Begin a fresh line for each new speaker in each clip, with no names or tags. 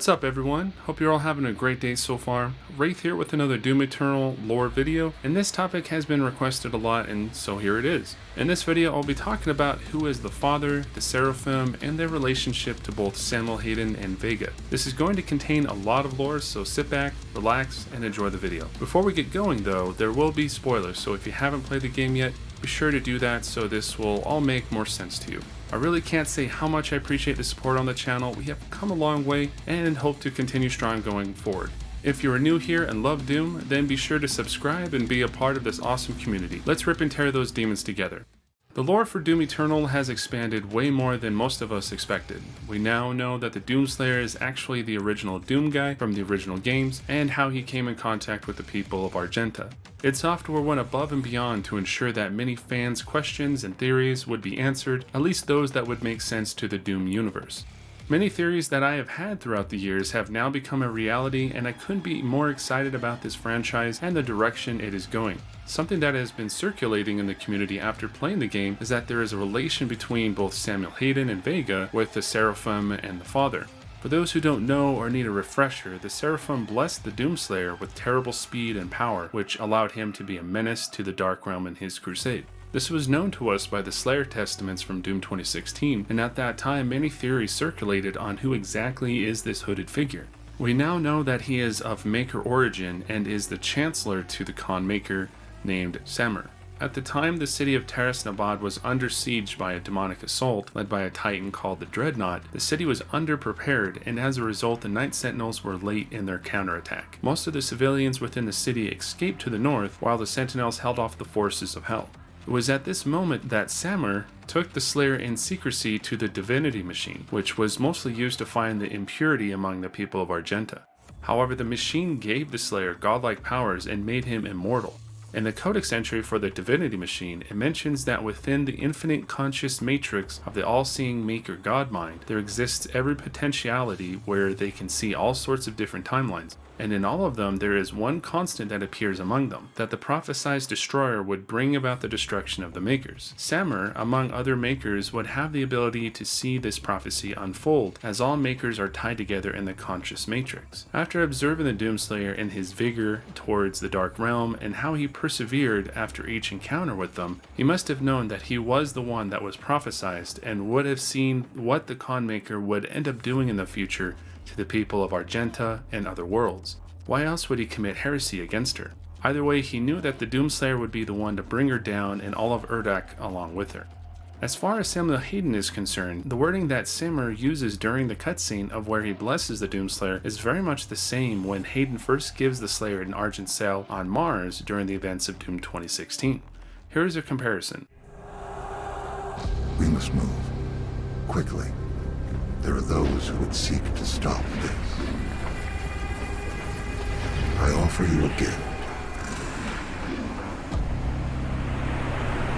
What's up everyone? Hope you're all having a great day so far. Wraith here with another Doom Eternal lore video, and this topic has been requested a lot, and so here it is. In this video I'll be talking about who is the father, the Seraphim, and their relationship to both Samuel Hayden and Vega. This is going to contain a lot of lore, so sit back, relax, and enjoy the video. Before we get going though, there will be spoilers, so if you haven't played the game yet, be sure to do that so this will all make more sense to you. I really can't say how much I appreciate the support on the channel. We have come a long way and hope to continue strong going forward. If you are new here and love Doom, then be sure to subscribe and be a part of this awesome community. Let's rip and tear those demons together. The lore for Doom Eternal has expanded way more than most of us expected. We now know that the Doomslayer is actually the original Doom guy from the original games, and how he came in contact with the people of Argenta. Id Software went above and beyond to ensure that many fans' questions and theories would be answered, at least those that would make sense to the Doom universe. Many theories that I have had throughout the years have now become a reality, and I couldn't be more excited about this franchise and the direction it is going. Something that has been circulating in the community after playing the game is that there is a relation between both Samuel Hayden and Vega with the Seraphim and the father. For those who don't know or need a refresher, the Seraphim blessed the Doomslayer with terrible speed and power, which allowed him to be a menace to the Dark Realm in his crusade. This was known to us by the Slayer testaments from Doom 2016, and at that time many theories circulated on who exactly is this hooded figure. We now know that he is of Maker origin and is the Chancellor to the Khan Maker named Samer. At the time the city of Taras Nabad was under siege by a demonic assault led by a titan called the Dreadnought, the city was underprepared, and as a result the Night Sentinels were late in their counterattack. Most of the civilians within the city escaped to the north, while the Sentinels held off the forces of Hell. It was at this moment that Samer took the Slayer in secrecy to the Divinity Machine, which was mostly used to find the impurity among the people of Argenta. However, the machine gave the Slayer godlike powers and made him immortal. In the Codex entry for the Divinity Machine, it mentions that within the infinite conscious matrix of the all-seeing Maker God mind, there exists every potentiality where they can see all sorts of different timelines. And in all of them, there is one constant that appears among them, that the prophesied destroyer would bring about the destruction of the Makers. Samer, among other Makers, would have the ability to see this prophecy unfold, as all Makers are tied together in the conscious matrix. After observing the Doomslayer and his vigor towards the Dark Realm, and how he persevered after each encounter with them, he must have known that he was the one that was prophesied, and would have seen what the Khan Maker would end up doing in the future to the people of Argenta and other worlds. Why else would he commit heresy against her? Either way, he knew that the Doomslayer would be the one to bring her down and all of Urdak along with her. As far as Samuel Hayden is concerned, the wording that Samer uses during the cutscene of where he blesses the Doomslayer is very much the same when Hayden first gives the Slayer an Argent Sail on Mars during the events of Doom 2016. Here is a comparison.
We must move quickly. There are those who would seek to stop this. I offer you a gift.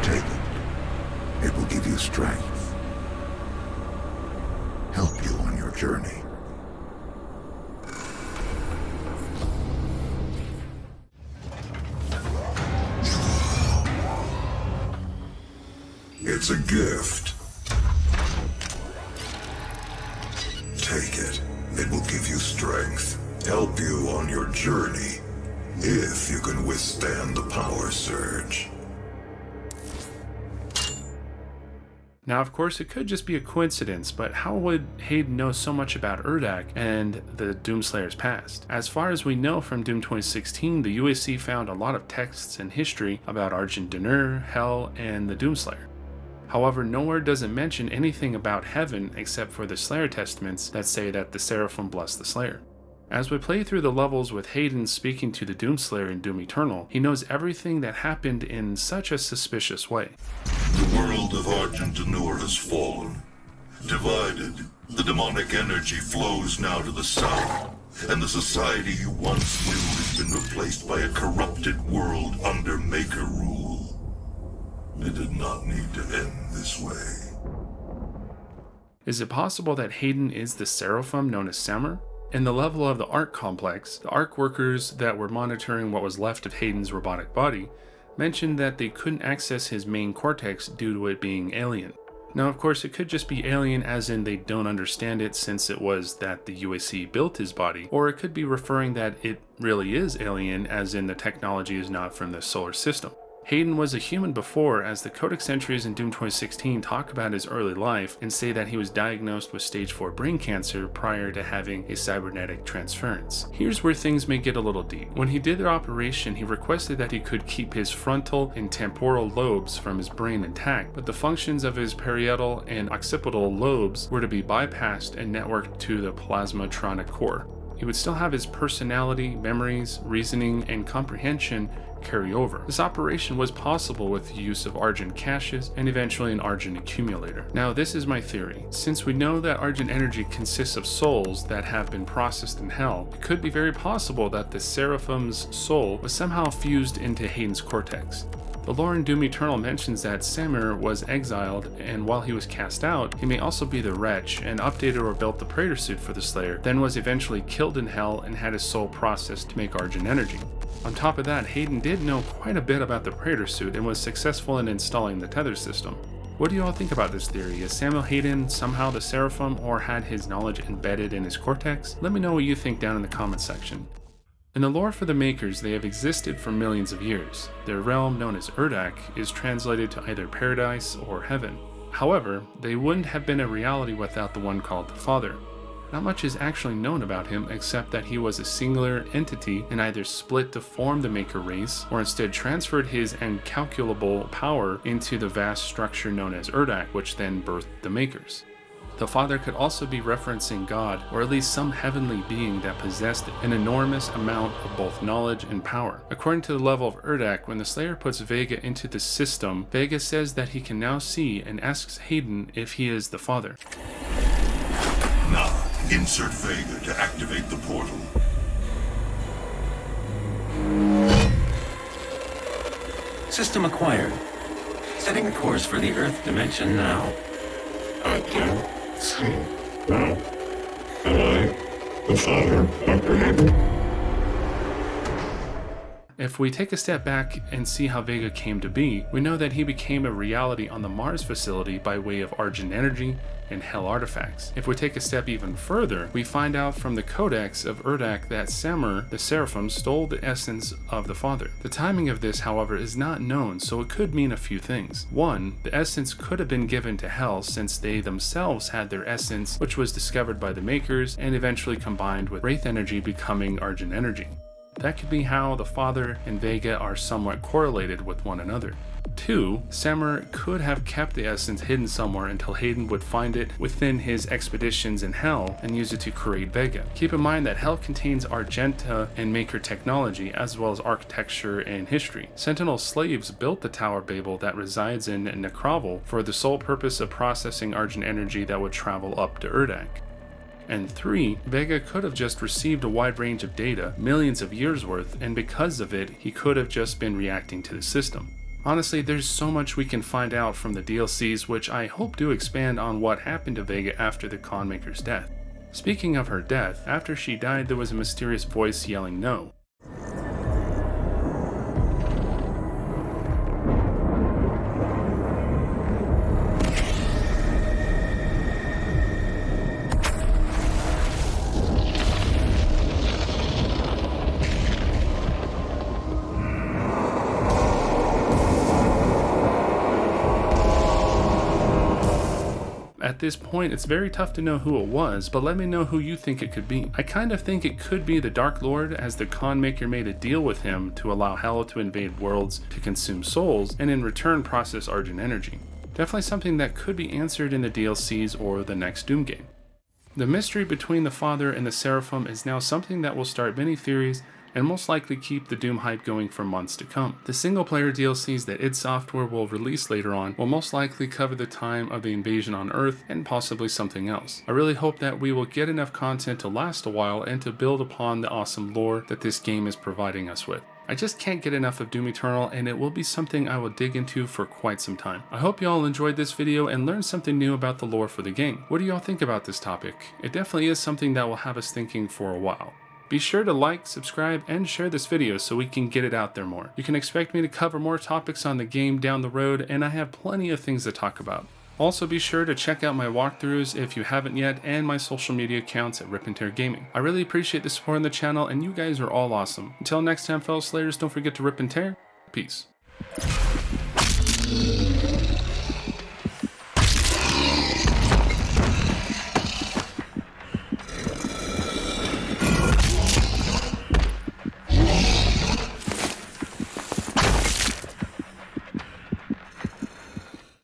Take it. It will give you strength. Help you on your journey. It's a gift. Take it. It will give you strength, help you on your journey, if you can withstand the power surge.
Now of course it could just be a coincidence, but how would Hayden know so much about Urdak and the Doomslayer's past? As far as we know from Doom 2016, the UAC found a lot of texts and history about Argent Dinur, Hell, and the Doomslayer. However, nowhere does it mention anything about heaven except for the Slayer testaments that say that the Seraphim bless the Slayer. As we play through the levels with Hayden speaking to the Doomslayer in Doom Eternal, he knows everything that happened in such a suspicious way.
The world of Argent Dinur has fallen. Divided, the demonic energy flows now to the south, and the society you once knew has been replaced by a corrupted world under Maker rule. It did not need to end this way.
Is it possible that Hayden is the Seraphim known as Samer? In the level of the Ark complex, the Ark workers that were monitoring what was left of Hayden's robotic body mentioned that they couldn't access his main cortex due to it being alien. Now, of course, it could just be alien as in they don't understand it since it was that the UAC built his body, or it could be referring that it really is alien as in the technology is not from the solar system. Hayden was a human before, as the Codex entries in Doom 2016 talk about his early life and say that he was diagnosed with stage 4 brain cancer prior to having a cybernetic transference. Here's where things may get a little deep. When he did the operation, he requested that he could keep his frontal and temporal lobes from his brain intact, but the functions of his parietal and occipital lobes were to be bypassed and networked to the plasmatronic core. He would still have his personality, memories, reasoning, and comprehension carry over. This operation was possible with the use of Argent caches and eventually an Argent accumulator. Now, this is my theory. Since we know that Argent energy consists of souls that have been processed in hell, it could be very possible that the Seraphim's soul was somehow fused into Hayden's cortex. The lore in Doom Eternal mentions that Samuel was exiled, and while he was cast out, he may also be the wretch and updated or built the Praetor suit for the Slayer, then was eventually killed in hell and had his soul processed to make Argent energy. On top of that, Hayden did know quite a bit about the Praetor suit and was successful in installing the tether system. What do you all think about this theory? Is Samuel Hayden somehow the Seraphim or had his knowledge embedded in his cortex? Let me know what you think down in the comments section. In the lore for the Makers, they have existed for millions of years. Their realm, known as Urdak, is translated to either paradise or heaven. However, they wouldn't have been a reality without the one called the Father. Not much is actually known about him except that he was a singular entity and either split to form the Maker race or instead transferred his incalculable power into the vast structure known as Urdak, which then birthed the Makers. The Father could also be referencing God, or at least some heavenly being that possessed an enormous amount of both knowledge and power. According to the level of Urdak, when the Slayer puts Vega into the system, Vega says that he can now see and asks Hayden if he is the Father.
Now, insert Vega to activate the portal.
System acquired. Setting a course for the Earth dimension now.
I can see now. Am I the Father, Dr. Hayden?
If we take a step back and see how Vega came to be, we know that he became a reality on the Mars facility by way of Argent energy and Hell artifacts. If we take a step even further, we find out from the Codex of Urdak that Samuel, the Seraphim, stole the essence of the Father. The timing of this, however, is not known, so it could mean a few things. One, the essence could have been given to Hell since they themselves had their essence, which was discovered by the Makers and eventually combined with Wraith energy becoming Argent energy. That could be how the Father and Vega are somewhat correlated with one another. 2. Samuel could have kept the essence hidden somewhere until Hayden would find it within his expeditions in Hell and use it to create Vega. Keep in mind that Hell contains Argenta and Maker technology as well as architecture and history. Sentinel slaves built the Tower Babel that resides in Necrovel for the sole purpose of processing Argent energy that would travel up to Urdak. And 3, Vega could have just received a wide range of data, millions of years worth, and because of it, he could have just been reacting to the system. Honestly, there's so much we can find out from the DLCs, which I hope do expand on what happened to Vega after the Conmaker's death. Speaking of her death, after she died there was a mysterious voice yelling no. At this point, it's very tough to know who it was, but let me know who you think it could be. I kind of think it could be the Dark Lord, as the Conmaker made a deal with him to allow Hell to invade worlds to consume souls, and in return process Argent energy. Definitely something that could be answered in the DLCs or the next Doom game. The mystery between the Father and the Seraphim is now something that will start many theories and most likely keep the Doom hype going for months to come. The single-player DLCs that id Software will release later on will most likely cover the time of the invasion on Earth and possibly something else. I really hope that we will get enough content to last a while and to build upon the awesome lore that this game is providing us with. I just can't get enough of Doom Eternal, and it will be something I will dig into for quite some time. I hope you all enjoyed this video and learned something new about the lore for the game. What do y'all think about this topic? It definitely is something that will have us thinking for a while. Be sure to like, subscribe, and share this video so we can get it out there more. You can expect me to cover more topics on the game down the road, and I have plenty of things to talk about. Also be sure to check out my walkthroughs if you haven't yet, and my social media accounts at RipNtear Gaming. I really appreciate the support on the channel, and you guys are all awesome. Until next time, fellow Slayers, don't forget to rip and tear. Peace.